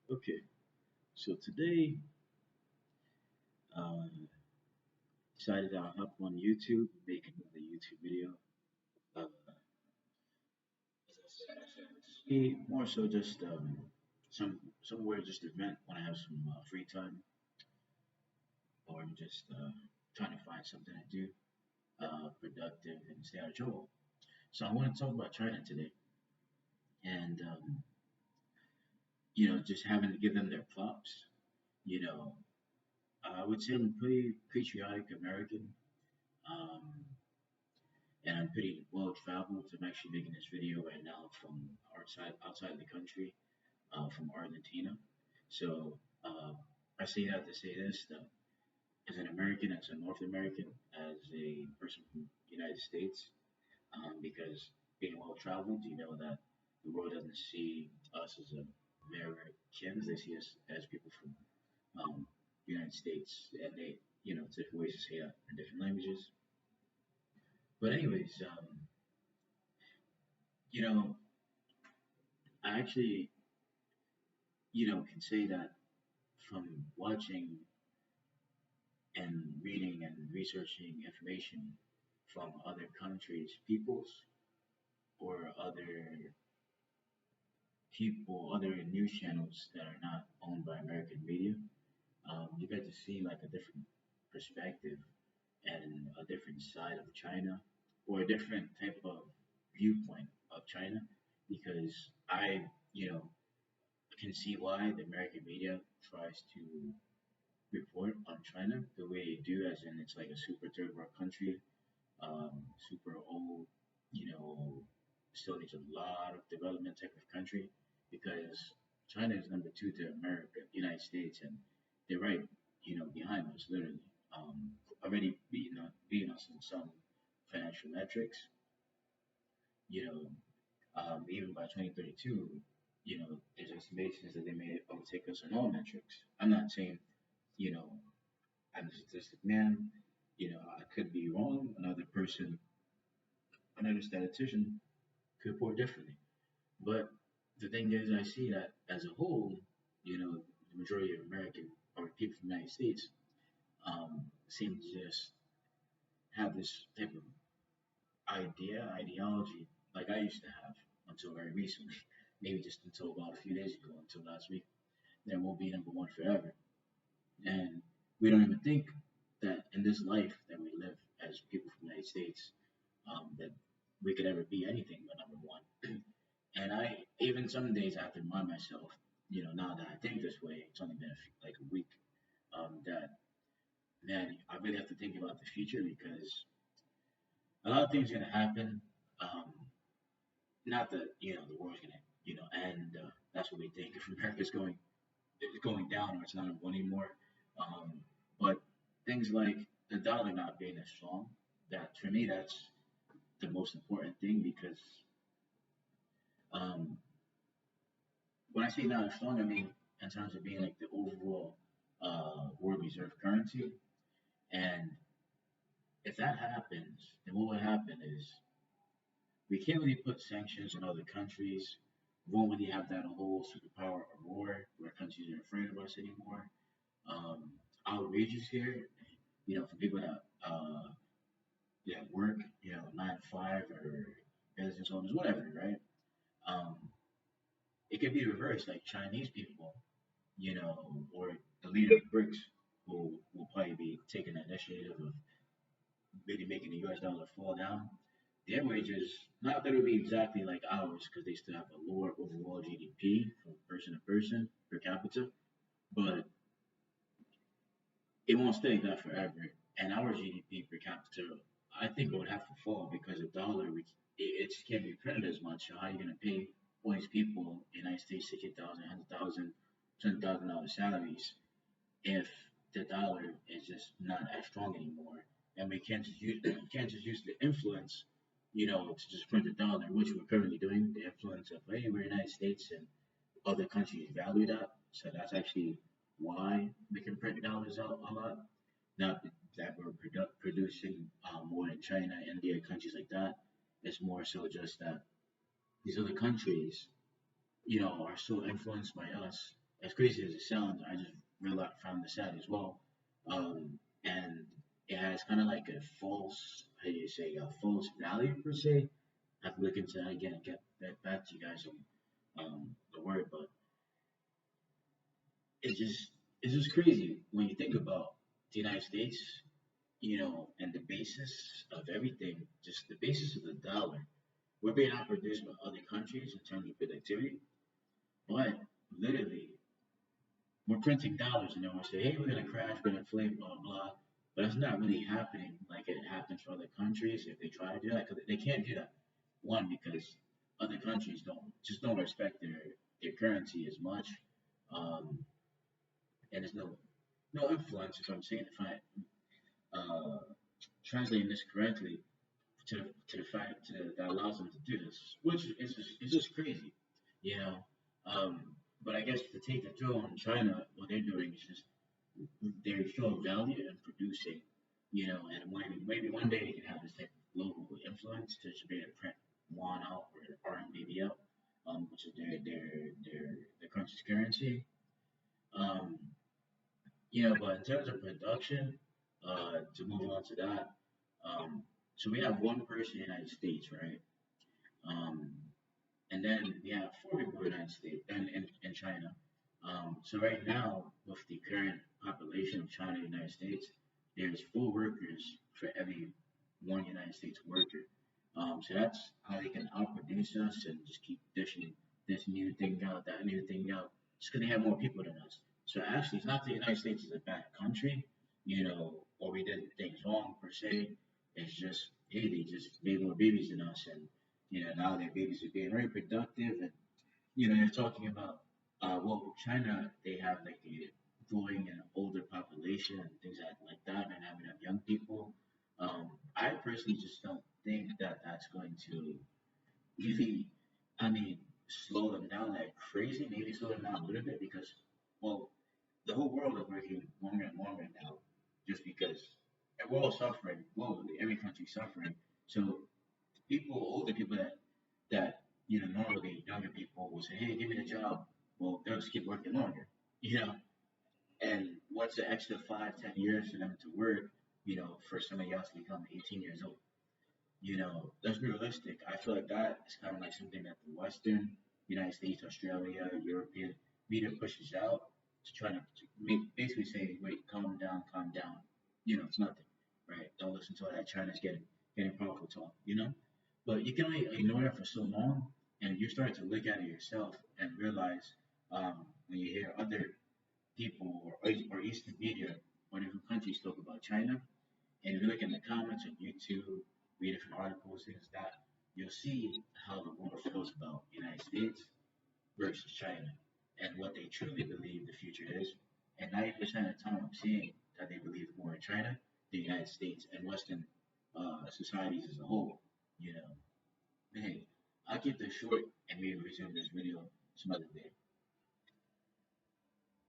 Okay, so today, uh, decided I'll hop on YouTube, make another YouTube video. Uh, see, more so just somewhere just to vent when I have some free time, or I'm just trying to find something to do, productive and stay out of trouble. So I want to talk about China today, and just having to give them their props. You know, I would say I'm pretty patriotic American. Um, and I'm pretty well traveled. I'm actually making this video right now from outside the country, from Argentina. So I say that to say this: that as an American, as a North American, as a person from the United States, because being well traveled, you know that the world doesn't see us as Americans; they see us as people from the United States, and they, it's different ways to say that in different languages. But anyways, you know, I actually can say that from watching and reading and researching information from other countries, peoples, or other news channels that are not owned by American media, you get to see like a different perspective and a different side of China, or a different type of viewpoint of China, because I, you know, can see why the American media tries to report on China the way they do, as in it's like a super third world country, super old, you know, still needs a lot of development type of country, because China is number two to America, United States, and they're right, behind us, literally, already beating us in some financial metrics, you know, even by 2032, there's estimations that they may overtake us in all metrics. I'm not saying, you know, I'm a statistic man. I could be wrong. Another statistician could report differently. But the thing is, I see that as a whole, the majority of American or people from the United States seem to just have this type of ideology like I used to have until very recently, maybe just until about a few days ago, until last week, that we'll be number one forever. And we don't even think that in this life that we live as people from the United States, that we could ever be anything but number one. And I even some days I have to remind myself, now that I think this way, it's only been like a week, that man, I really have to think about the future, because a lot of things are gonna happen. Um, Not that the world's gonna end. That's what we think. If America's going down, or it's not one anymore. Um, but things like the dollar not being as strong, that for me, that's the most important thing, because um, when I say not as strong, I mean in terms of being like the overall world reserve currency. And if that happens, then what would happen is we can't really put sanctions on other countries. We won't really have that whole superpower or war where countries are afraid of us anymore. Um, Outrageous here, for people that work, 9 to 5, or business owners, whatever, right? Um, it could be reversed, like Chinese people, or the leader of BRICS, who will probably be taking the initiative of really making the US dollar fall down. Their wages, not that it would be exactly like ours, because they still have a lower overall GDP from person to person per capita, but it won't stay that forever. And our GDP per capita, I think it would have to fall, because the dollar, it just can't be printed as much. So how are you going to pay all these people in the United States 60,000, 100,000, $10,000 salaries if the dollar is just not as strong anymore? And we can't just use the influence, to just print the dollar, which we're currently doing. The influence of, hey, we're the United States, and other countries value that. So that's actually why we can print dollars out a lot. Not that we're producing more in China, India, countries like that. It's more so just that these other countries, are so influenced by us, as crazy as it sounds, I just realized found this out as well. And it has kind of like a false, how do you say, a false value per se. I have to look into that again and get that back to you guys on the word, but it's just it's just crazy when you think about the United States, and the basis of everything, just the basis of the dollar. We're being outproduced by other countries in terms of productivity, but literally we're printing dollars, we're saying, hey, we're gonna crash, we're gonna inflate, blah blah. But it's not really happening like it happens for other countries if they try to do that, because they can't do that. One, because other countries don't respect their currency as much, um, and there's no influence. If I uh, translating this correctly to the fact that allows them to do this, which is just crazy, you know. Um, but I guess to take the throw on China, what they're doing is just they're showing value in producing, and maybe one day they can have this type of global influence to just be able to print yuan out or RMB out, which is their country's currency. Um, but in terms of production, to move on to that, um, so we have one person in the United States, right? Um, and then we have four people in the United States and in China. So right now, with the current population of China and the United States, there's four workers for every one United States worker. So that's how they can outproduce us and just keep dishing this new thing out, that new thing out, just because they have more people than us. So actually, it's not the United States is a bad country, or we did things wrong per se. It's just, hey, they just made more babies than us, and now their babies are being very productive, and you're talking about, well, China, they have like a growing and older population and things like that, and having young people. I personally just don't think that that's going to really, I mean, slow them down like crazy. Maybe slow them down a little bit because, well, the whole world is working longer and longer now, just because we're all suffering globally. Every country's suffering. So older people that normally younger people will say, "Hey, give me the job." Well, they'll just keep working longer, you know. And what's the extra 5, 10 years for them to work, for somebody else to become 18 years old? Let's be realistic. I feel like that is kind of like something that the Western United States, Australia, European media pushes out to try to basically say, "Wait, calm down." It's nothing, right? Don't listen to all that China's getting powerful talk, But you can only ignore that for so long, and you start to look at it yourself and realize, when you hear other people or Eastern media or different countries talk about China, and if you look in the comments on YouTube, read different articles, things like that, you'll see how the world feels about the United States versus China and what they truly believe the future is. And 90% of the time, I'm seeing that they believe more in China, the United States, and Western societies as a whole. You know, hey, I'll keep this short and maybe resume this video some other day.